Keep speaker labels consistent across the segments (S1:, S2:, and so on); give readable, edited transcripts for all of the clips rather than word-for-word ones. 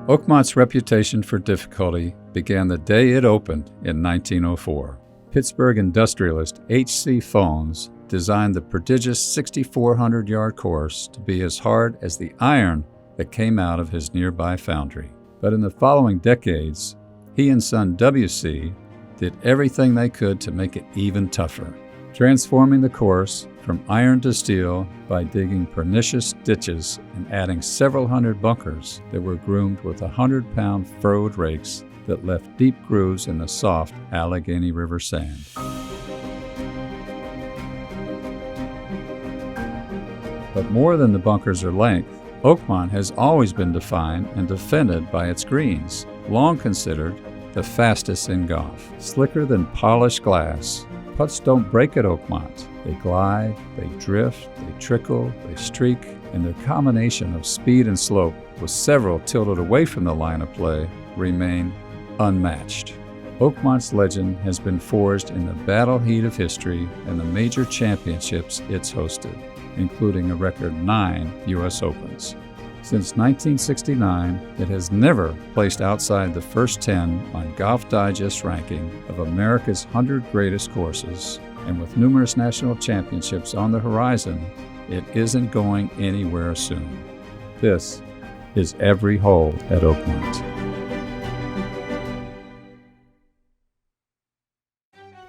S1: Oakmont's reputation for difficulty began the day it opened in 1904. Pittsburgh industrialist H.C. Phones designed the prodigious 6,400-yard course to be as hard as the iron that came out of his nearby foundry. But in the following decades, he and son W.C. did everything they could to make it even tougher, transforming the course from iron to steel by digging pernicious ditches and adding several hundred bunkers that were groomed with 100-pound furrowed rakes that left deep grooves in the soft Allegheny River sand. But more than the bunkers or length, Oakmont has always been defined and defended by its greens, long considered the fastest in golf. Slicker than polished glass, putts don't break at Oakmont. They glide, they drift, they trickle, they streak, and their combination of speed and slope, with several tilted away from the line of play, remain unmatched. Oakmont's legend has been forged in the battle heat of history and the major championships it's hosted, including a record 9 U.S. Opens. Since 1969, it has never placed outside the first 10 on Golf Digest's ranking of America's 100 greatest courses, and with numerous national championships on the horizon, it isn't going anywhere soon. This is Every Hole at Oakmont.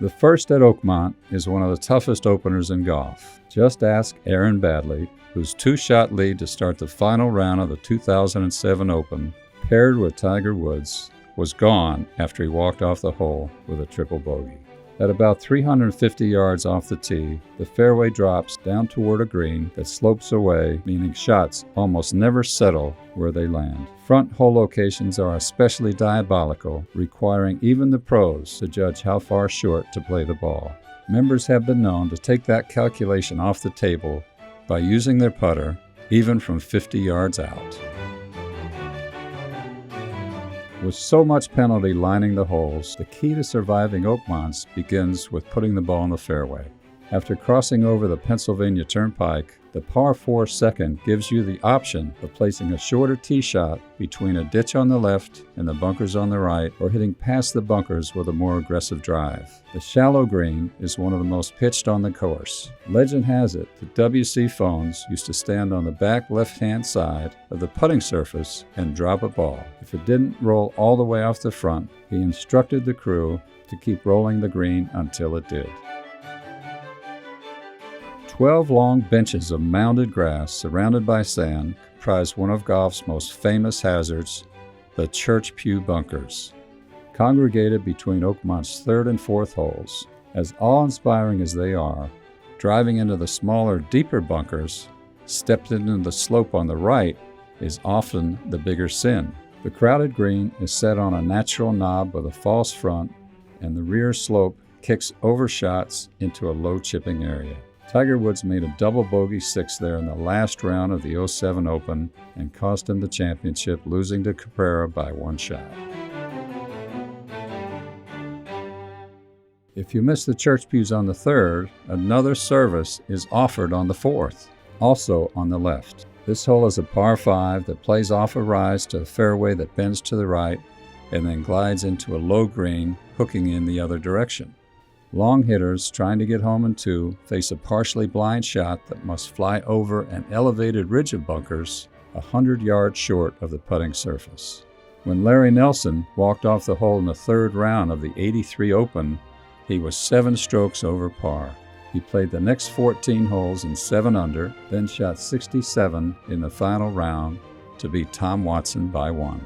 S1: The first at Oakmont is one of the toughest openers in golf. Just ask Aaron Badley, whose 2-shot lead to start the final round of the 2007 Open, paired with Tiger Woods, was gone after he walked off the hole with a triple bogey. At about 350 yards off the tee, the fairway drops down toward a green that slopes away, meaning shots almost never settle where they land. Front hole locations are especially diabolical, requiring even the pros to judge how far short to play the ball. Members have been known to take that calculation off the table by using their putter, even from 50 yards out. With so much penalty lining the holes, the key to surviving Oakmont's begins with putting the ball in the fairway. After crossing over the Pennsylvania Turnpike, the par 4 second gives you the option of placing a shorter tee shot between a ditch on the left and the bunkers on the right, or hitting past the bunkers with a more aggressive drive. The shallow green is one of the most pitched on the course. Legend has it that W.C. Phones used to stand on the back left-hand side of the putting surface and drop a ball. If it didn't roll all the way off the front, he instructed the crew to keep rolling the green until it did. 12 long benches of mounded grass surrounded by sand comprise one of golf's most famous hazards, the church pew bunkers, congregated between Oakmont's 3rd and 4th holes. As awe-inspiring as they are, driving into the smaller, deeper bunkers, stepped into the slope on the right, is often the bigger sin. The crowded green is set on a natural knob with a false front, and the rear slope kicks over shots into a low chipping area. Tiger Woods made a double bogey 6 there in the last round of the 07 Open and cost him the championship, losing to Cabrera by 1 shot. If you miss the church pews on the 3rd, another service is offered on the 4th, also on the left. This hole is a par 5 that plays off a rise to a fairway that bends to the right and then glides into a low green, hooking in the other direction. Long hitters trying to get home in 2 face a partially blind shot that must fly over an elevated ridge of bunkers 100 yards short of the putting surface. When Larry Nelson walked off the hole in the 3rd round of the '83 Open, he was 7 strokes over par. He played the next 14 holes in 7 under, then shot 67 in the final round to beat Tom Watson by 1.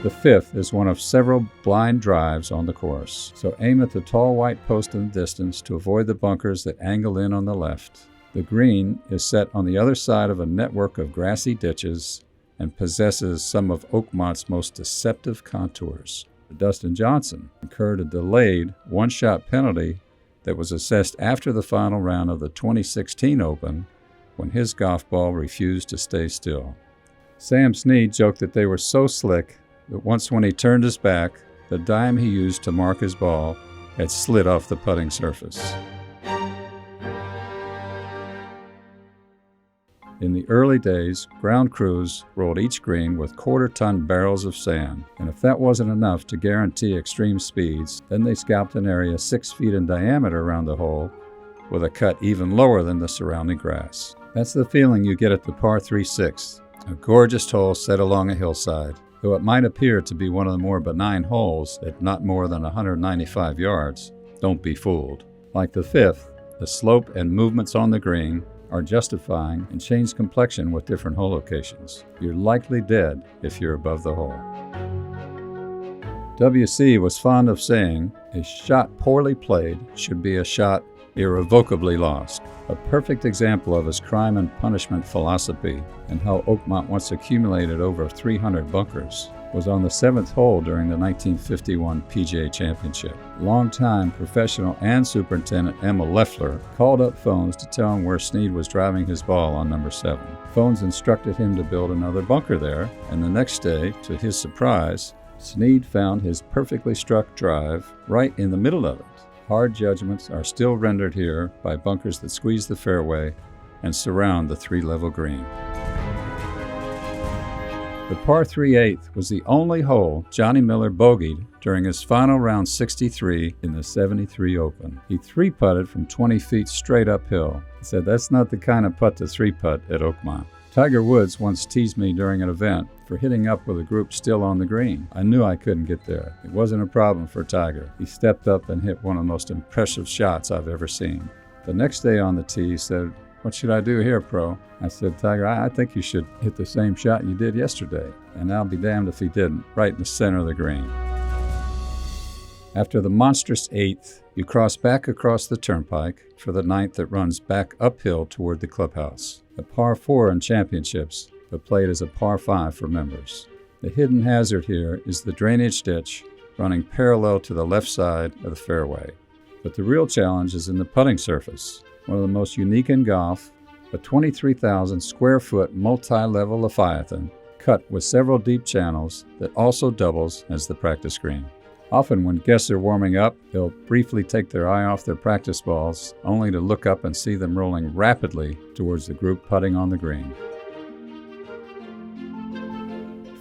S1: The 5th is one of several blind drives on the course, so aim at the tall white post in the distance to avoid the bunkers that angle in on the left. The green is set on the other side of a network of grassy ditches and possesses some of Oakmont's most deceptive contours. Dustin Johnson incurred a delayed 1-shot penalty that was assessed after the final round of the 2016 Open when his golf ball refused to stay still. Sam Snead joked that they were so slick that once when he turned his back, the dime he used to mark his ball had slid off the putting surface. In the early days, ground crews rolled each green with quarter-ton barrels of sand, and if that wasn't enough to guarantee extreme speeds, then they scalped an area 6 feet in diameter around the hole with a cut even lower than the surrounding grass. That's the feeling you get at the par 3/6, a gorgeous hole set along a hillside. Though it might appear to be one of the more benign holes at not more than 195 yards, don't be fooled. Like the 5th, the slope and movements on the green are justifying and change complexion with different hole locations. You're likely dead if you're above the hole. WC was fond of saying, a shot poorly played should be a shot irrevocably lost. A perfect example of his crime and punishment philosophy and how Oakmont once accumulated over 300 bunkers was on the 7th hole during the 1951 PGA Championship. Longtime professional and superintendent Emma Leffler called up Phones to tell him where Snead was driving his ball on number 7. Phones instructed him to build another bunker there, and the next day, to his surprise, Snead found his perfectly struck drive right in the middle of it. Hard judgments are still rendered here by bunkers that squeeze the fairway and surround the 3-level green. The par 3/8 was the only hole Johnny Miller bogeyed during his final round 63 in the 73 Open. He 3-putted from 20 feet straight uphill. He said, "That's not the kind of putt to 3-putt at Oakmont." Tiger Woods once teased me during an event for hitting up with a group still on the green. I knew I couldn't get there. It wasn't a problem for Tiger. He stepped up and hit one of the most impressive shots I've ever seen. The next day on the tee, he said, "What should I do here, Pro?" I said, "Tiger, I think you should hit the same shot you did yesterday." And I'll be damned if he didn't, right in the center of the green. After the monstrous 8th, you cross back across the turnpike for the 9th that runs back uphill toward the clubhouse. A par 4 in championships, but played as a par 5 for members. The hidden hazard here is the drainage ditch running parallel to the left side of the fairway. But the real challenge is in the putting surface. One of the most unique in golf, a 23,000 square foot multi-level Leviathan cut with several deep channels that also doubles as the practice green. Often when guests are warming up, they'll briefly take their eye off their practice balls, only to look up and see them rolling rapidly towards the group putting on the green.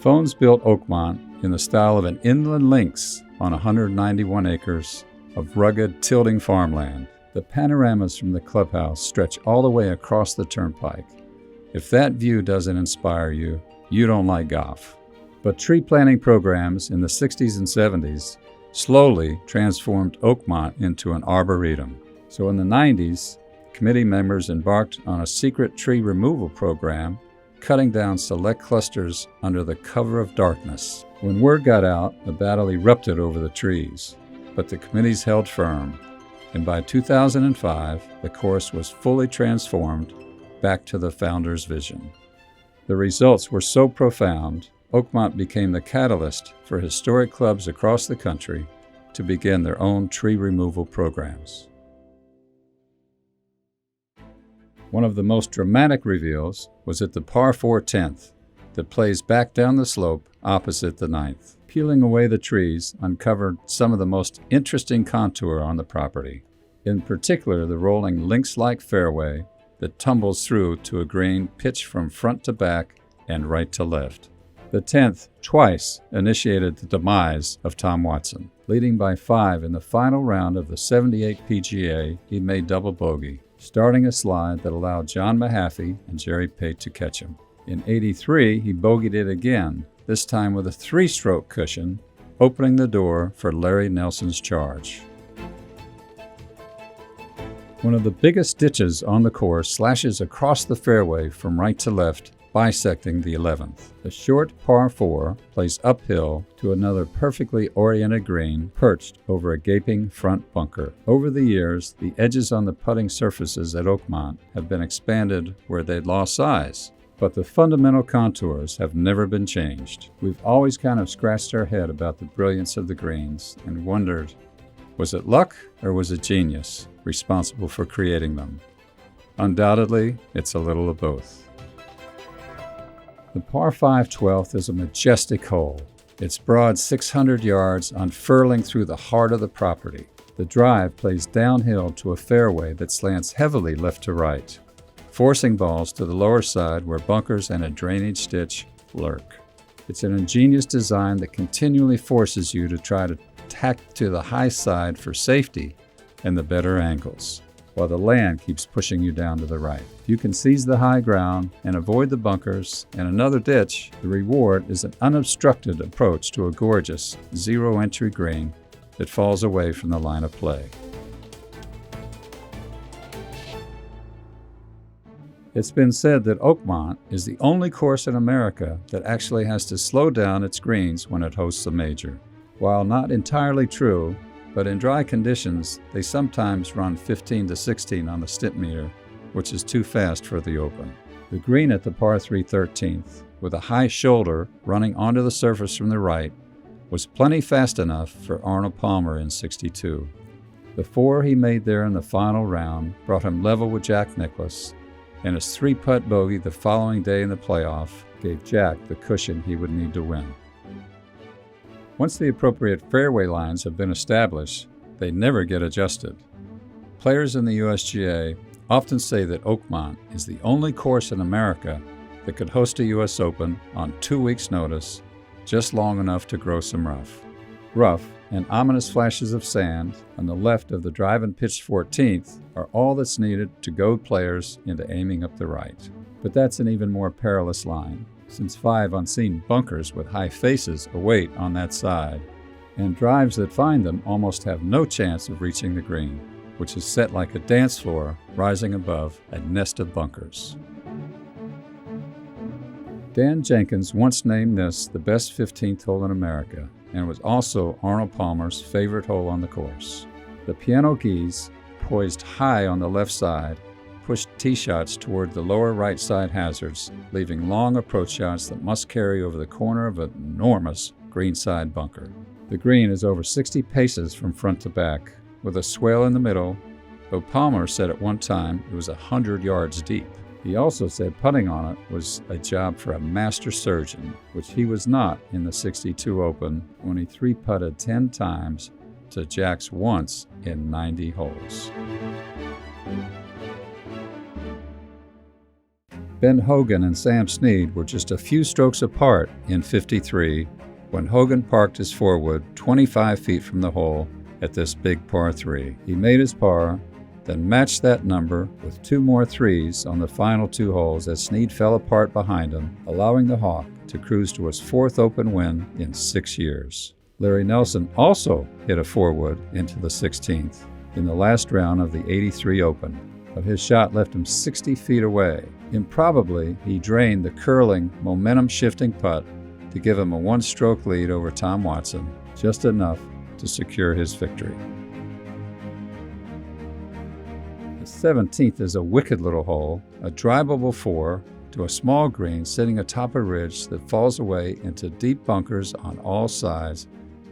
S1: Phones built Oakmont in the style of an inland lynx on 191 acres of rugged, tilting farmland. The panoramas from the clubhouse stretch all the way across the turnpike. If that view doesn't inspire you, you don't like golf. But tree planting programs in the 60s and 70s slowly transformed Oakmont into an arboretum. So in the 90s, committee members embarked on a secret tree removal program, cutting down select clusters under the cover of darkness. When word got out, a battle erupted over the trees, but the committees held firm, and by 2005, the course was fully transformed back to the founder's vision. The results were so profound, Oakmont became the catalyst for historic clubs across the country to begin their own tree removal programs. One of the most dramatic reveals was at the par 4 10th that plays back down the slope opposite the 9th. Peeling away the trees uncovered some of the most interesting contour on the property, in particular the rolling lynx-like fairway that tumbles through to a green pitch from front to back and right to left. The 10th twice initiated the demise of Tom Watson. Leading by 5 in the final round of the 78 PGA, he made double bogey, starting a slide that allowed John Mahaffey and Jerry Pate to catch him. In 83, he bogeyed it again, this time with a 3-stroke cushion, opening the door for Larry Nelson's charge. One of the biggest ditches on the course slashes across the fairway from right to left, bisecting the 11th. The short par 4 plays uphill to another perfectly oriented green perched over a gaping front bunker. Over the years, the edges on the putting surfaces at Oakmont have been expanded where they'd lost size, but the fundamental contours have never been changed. We've always kind of scratched our head about the brilliance of the greens and wondered, was it luck or was it genius responsible for creating them? Undoubtedly, it's a little of both. The par 5 12th is a majestic hole. Its broad 600 yards unfurling through the heart of the property. The drive plays downhill to a fairway that slants heavily left to right. forcing balls to the lower side where bunkers and a drainage ditch lurk. It's an ingenious design that continually forces you to try to tack to the high side for safety and the better angles, while the land keeps pushing you down to the right. If you can seize the high ground and avoid the bunkers and another ditch, the reward is an unobstructed approach to a gorgeous zero-entry green that falls away from the line of play. It's been said that Oakmont is the only course in America that actually has to slow down its greens when it hosts a major. While not entirely true, but in dry conditions, they sometimes run 15 to 16 on the stint meter, which is too fast for the Open. The green at the par 3 13th, with a high shoulder running onto the surface from the right, was plenty fast enough for Arnold Palmer in '62. The 4 he made there in the final round brought him level with Jack Nicklaus, and his 3-putt bogey the following day in the playoff gave Jack the cushion he would need to win. Once the appropriate fairway lines have been established, they never get adjusted. Players in the USGA often say that Oakmont is the only course in America that could host a US Open on 2 weeks' notice, just long enough to grow some rough. Rough and ominous flashes of sand on the left of the drive and pitch 14th are all that's needed to goad players into aiming up the right. But that's an even more perilous line, since 5 unseen bunkers with high faces await on that side, and drives that find them almost have no chance of reaching the green, which is set like a dance floor rising above a nest of bunkers. Dan Jenkins once named this the best 15th hole in America, and was also Arnold Palmer's favorite hole on the course. The piano keys, poised high on the left side, pushed tee shots toward the lower right side hazards, leaving long approach shots that must carry over the corner of an enormous greenside bunker. The green is over 60 paces from front to back, with a swale in the middle, though Palmer said at one time it was 100 yards deep. He also said putting on it was a job for a master surgeon, which he was not in the '62 Open when he 3-putted 10 times to Jack's once in 90 holes. Ben Hogan and Sam Snead were just a few strokes apart in '53 when Hogan parked his four-wood 25 feet from the hole at this big par 3. He made his par, then matched that number with 2 more 3s on the final 2 holes as Snead fell apart behind him, allowing the Hawk to cruise to his 4th Open win in 6 years. Larry Nelson also hit a 4-wood into the 16th in the last round of the '83 Open, but his shot left him 60 feet away. Improbably, he drained the curling, momentum-shifting putt to give him a 1-stroke lead over Tom Watson, just enough to secure his victory. The 17th is a wicked little hole, a drivable 4 to a small green sitting atop a ridge that falls away into deep bunkers on all sides,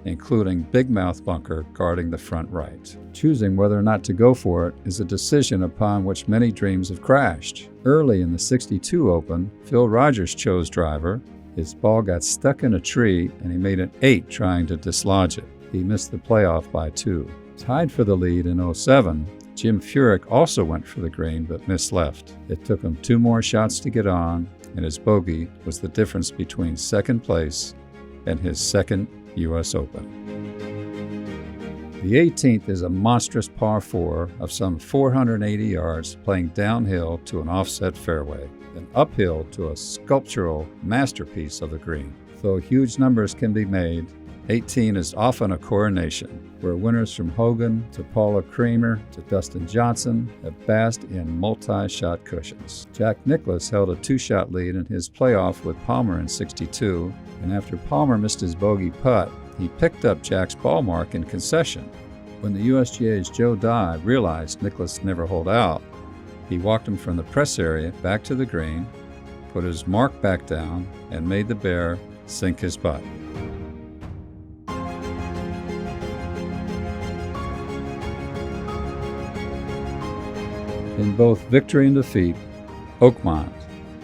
S1: including Big Mouth bunker guarding the front right. Choosing whether or not to go for it is a decision upon which many dreams have crashed. Early in the '62 Open, Phil Rogers chose driver. His ball got stuck in a tree and he made an 8 trying to dislodge it. He missed the playoff by 2. Tied for the lead in '07, Jim Furyk also went for the green but missed left. It took him 2 more shots to get on, and his bogey was the difference between second place and his second US Open. The 18th is a monstrous par 4 of some 480 yards playing downhill to an offset fairway, then uphill to a sculptural masterpiece of the green. Though huge numbers can be made, 18 is often a coronation, where winners from Hogan to Paula Creamer to Dustin Johnson have basked in multi-shot cushions. Jack Nicklaus held a 2-shot lead in his playoff with Palmer in '62, and after Palmer missed his bogey putt, he picked up Jack's ball mark in concession. When the USGA's Joe Dye realized Nicklaus never holed out, he walked him from the press area back to the green, put his mark back down, and made the bear sink his putt. In both victory and defeat, Oakmont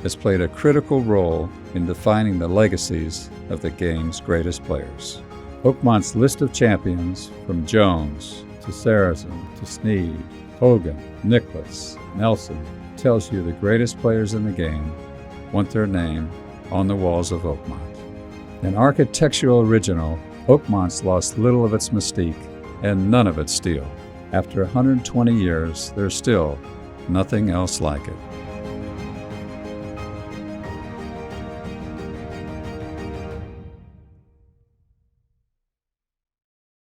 S1: has played a critical role in defining the legacies of the game's greatest players. Oakmont's list of champions, from Jones to Saracen to Snead Hogan, Nicklaus, Nelson tells you the greatest players in the game want their name on the walls of Oakmont. An architectural original, Oakmont's lost little of its mystique and none of its steel. After 120 years, there's still nothing else like it.